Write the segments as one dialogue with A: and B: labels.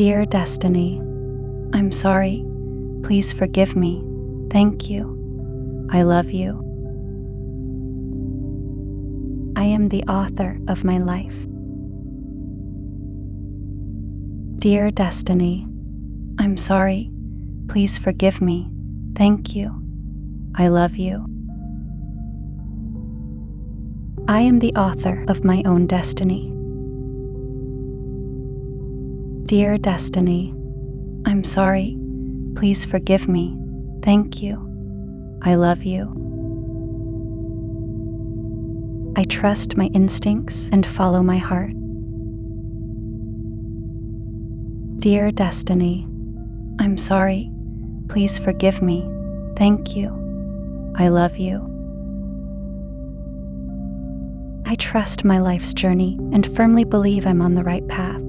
A: Dear Destiny, I'm sorry. Please forgive me. Thank you. I love you. I am the author of my life. Dear Destiny, I'm sorry. Please forgive me. Thank you. I love you. I am the author of my own destiny. Dear Destiny, I'm sorry. Please forgive me. Thank you. I love you. I trust my instincts and follow my heart. Dear Destiny, I'm sorry. Please forgive me. Thank you. I love you. I trust my life's journey and firmly believe I'm on the right path.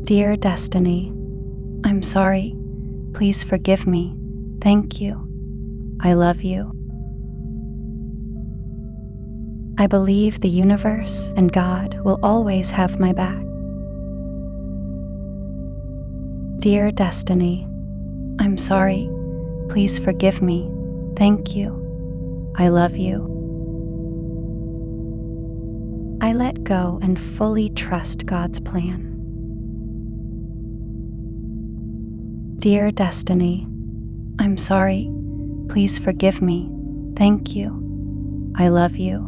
A: Dear Destiny, I'm sorry. Please forgive me. Thank you. I love you. I believe the universe and God will always have my back. Dear Destiny, I'm sorry. Please forgive me. Thank you. I love you. I let go and fully trust God's plan. Dear Destiny, I'm sorry. Please forgive me. Thank you. I love you.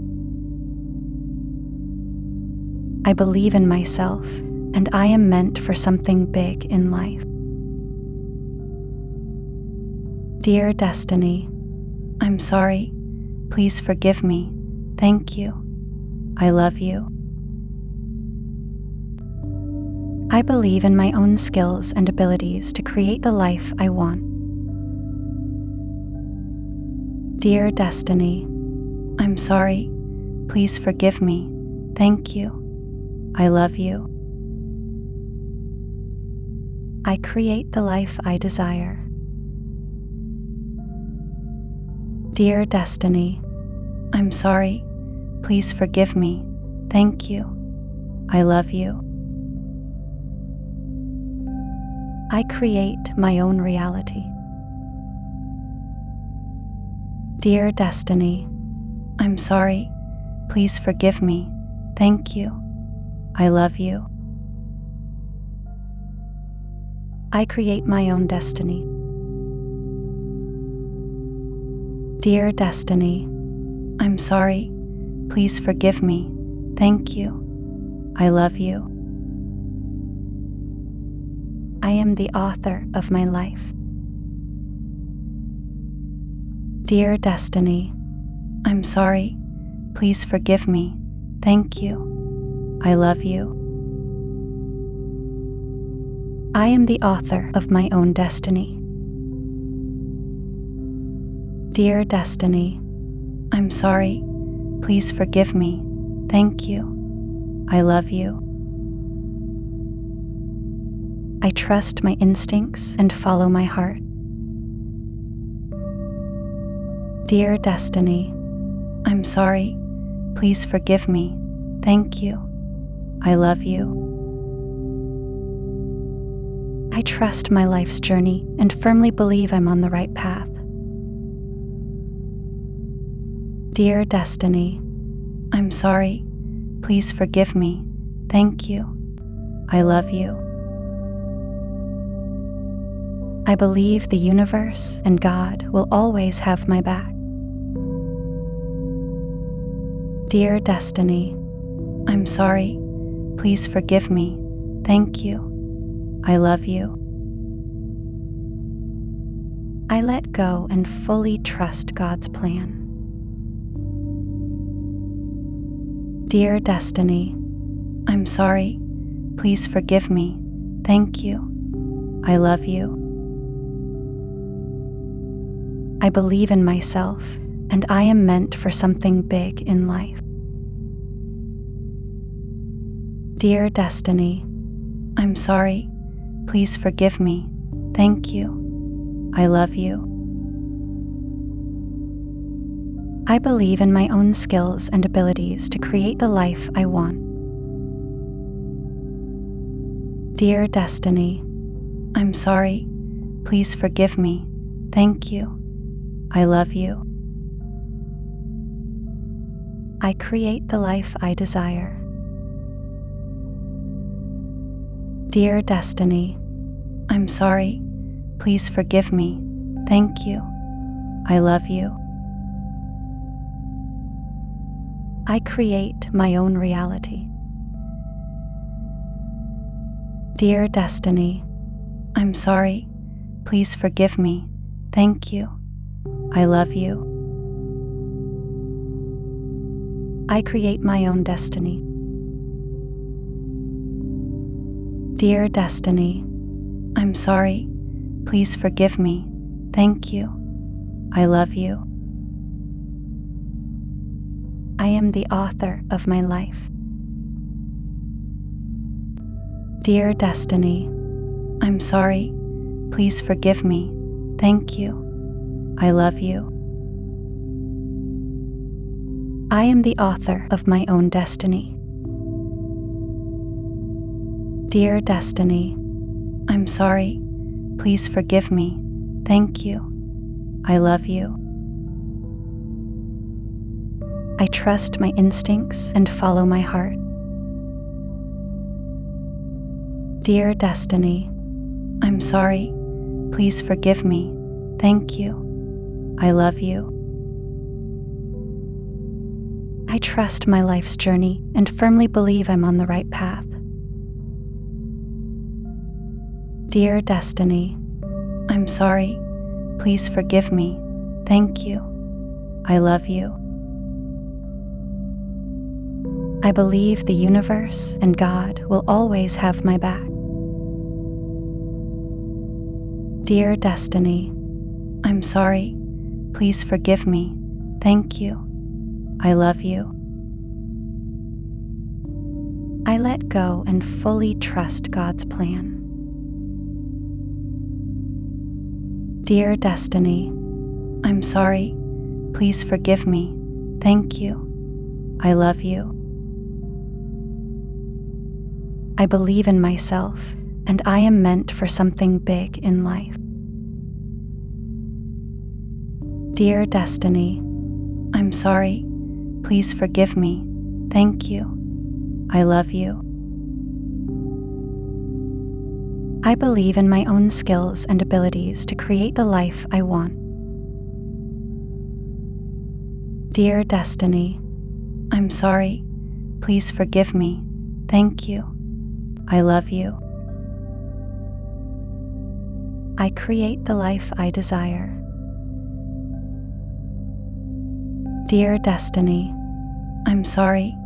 A: I believe in myself, and I am meant for something big in life. Dear Destiny, I'm sorry. Please forgive me. Thank you. I love you. I believe in my own skills and abilities to create the life I want. Dear Destiny, I'm sorry. Please forgive me. Thank you. I love you. I create the life I desire. Dear Destiny, I'm sorry. Please forgive me. Thank you. I love you. I create my own reality. Dear Destiny, I'm sorry. Please forgive me. Thank you. I love you. I create my own destiny. Dear Destiny, I'm sorry. Please forgive me. Thank you. I love you. I am the author of my life. Dear Destiny, I'm sorry. Please forgive me. Thank you. I love you. I am the author of my own destiny. Dear Destiny, I'm sorry. Please forgive me. Thank you. I love you. I trust my instincts and follow my heart. Dear Destiny, I'm sorry. Please forgive me. Thank you. I love you. I trust my life's journey and firmly believe I'm on the right path. Dear Destiny, I'm sorry. Please forgive me. Thank you. I love you. I believe the universe and God will always have my back. Dear Destiny, I'm sorry. Please forgive me. Thank you. I love you. I let go and fully trust God's plan. Dear Destiny, I'm sorry. Please forgive me. Thank you. I love you. I believe in myself, and I am meant for something big in life. Dear Destiny, I'm sorry. Please forgive me. Thank you. I love you. I believe in my own skills and abilities to create the life I want. Dear Destiny, I'm sorry. Please forgive me. Thank you. I love you. I create the life I desire. Dear Destiny, I'm sorry. Please forgive me. Thank you. I love you. I create my own reality. Dear Destiny, I'm sorry. Please forgive me. Thank you. I love you. I create my own destiny. Dear Destiny, I'm sorry. Please forgive me. Thank you. I love you. I am the author of my life. Dear Destiny, I'm sorry. Please forgive me. Thank you. I love you. I am the author of my own destiny. Dear Destiny, I'm sorry. Please forgive me. Thank you. I love you. I trust my instincts and follow my heart. Dear Destiny, I'm sorry. Please forgive me. Thank you. I love you. I trust my life's journey and firmly believe I'm on the right path. Dear Destiny, I'm sorry. Please forgive me. Thank you. I love you. I believe the universe and God will always have my back. Dear Destiny, I'm sorry. Please forgive me. Thank you. I love you. I let go and fully trust God's plan. Dear Destiny, I'm sorry. Please forgive me. Thank you. I love you. I believe in myself, and I am meant for something big in life. Dear Destiny, I'm sorry. Please forgive me. Thank you. I love you. I believe in my own skills and abilities to create the life I want. Dear Destiny, I'm sorry. Please forgive me. Thank you. I love you. I create the life I desire. Dear Destiny, I'm sorry.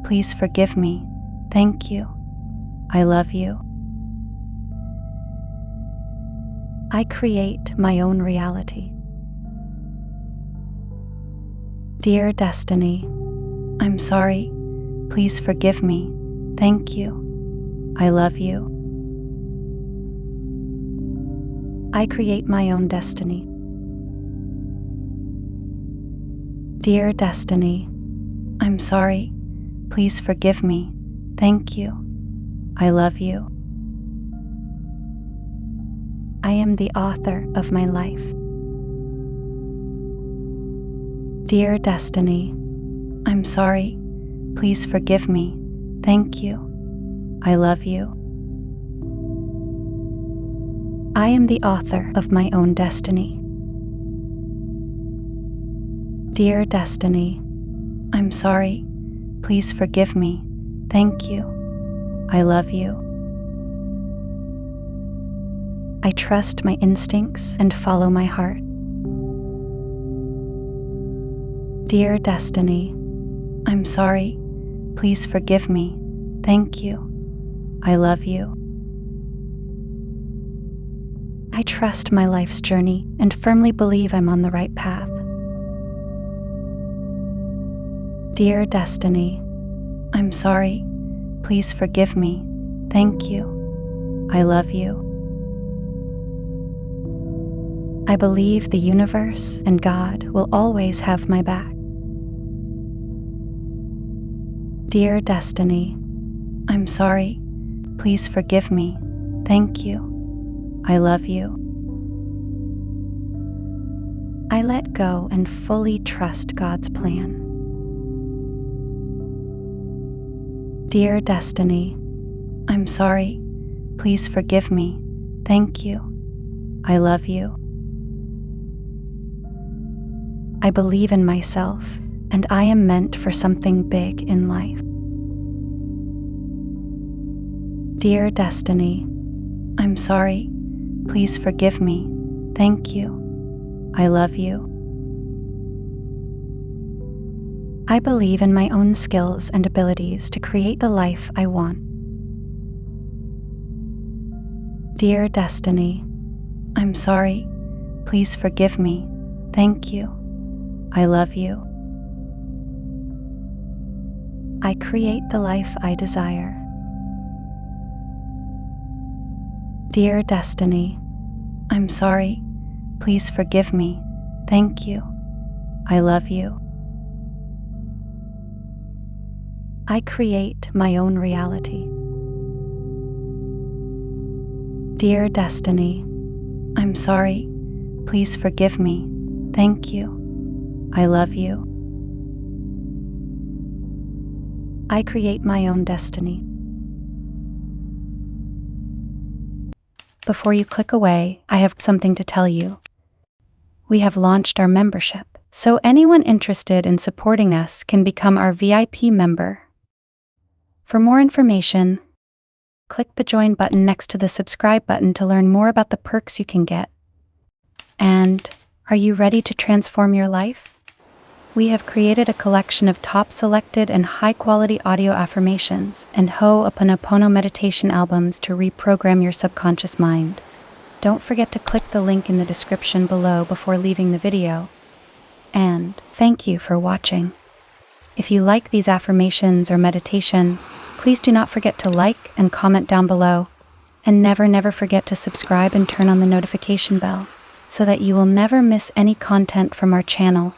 A: Please forgive me. Thank you. I love you. I create my own reality. Dear Destiny, I'm sorry. Please forgive me. Thank you. I love you. I create my own destiny. Dear Destiny, I'm sorry. Please forgive me. Thank you. I love you. I am the author of my life. Dear Destiny, I'm sorry. Please forgive me. Thank you. I love you. I am the author of my own destiny. Dear Destiny, I'm sorry. Please forgive me. Thank you. I love you. I trust my instincts and follow my heart. Dear Destiny, I'm sorry. Please forgive me. Thank you. I love you. I trust my life's journey and firmly believe I'm on the right path. Dear Destiny, I'm sorry. Please forgive me. Thank you. I love you. I believe the universe and God will always have my back. Dear Destiny, I'm sorry. Please forgive me. Thank you. I love you. I let go and fully trust God's plan. Dear Destiny, I'm sorry. Please forgive me. Thank you. I love you. I believe in myself, and I am meant for something big in life. Dear Destiny, I'm sorry. Please forgive me. Thank you. I love you. I believe in my own skills and abilities to create the life I want. Dear Destiny, I'm sorry. Please forgive me. Thank you. I love you. I create the life I desire. Dear Destiny, I'm sorry. Please forgive me. Thank you. I love you. I create my own reality. Dear Destiny, I'm sorry. Please forgive me. Thank you. I love you. I create my own destiny. Before you click away, I have something to tell you. We have launched our membership, so anyone interested in supporting us can become our VIP member. For more information, click the join button next to the subscribe button to learn more about the perks you can get. And are you ready to transform your life? We have created a collection of top selected and high-quality audio affirmations and Ho'oponopono meditation albums to reprogram your subconscious mind. Don't forget to click the link in the description below before leaving the video. And thank you for watching. If you like these affirmations or meditation, please do not forget to like and comment down below. And never forget to subscribe and turn on the notification bell so that you will never miss any content from our channel.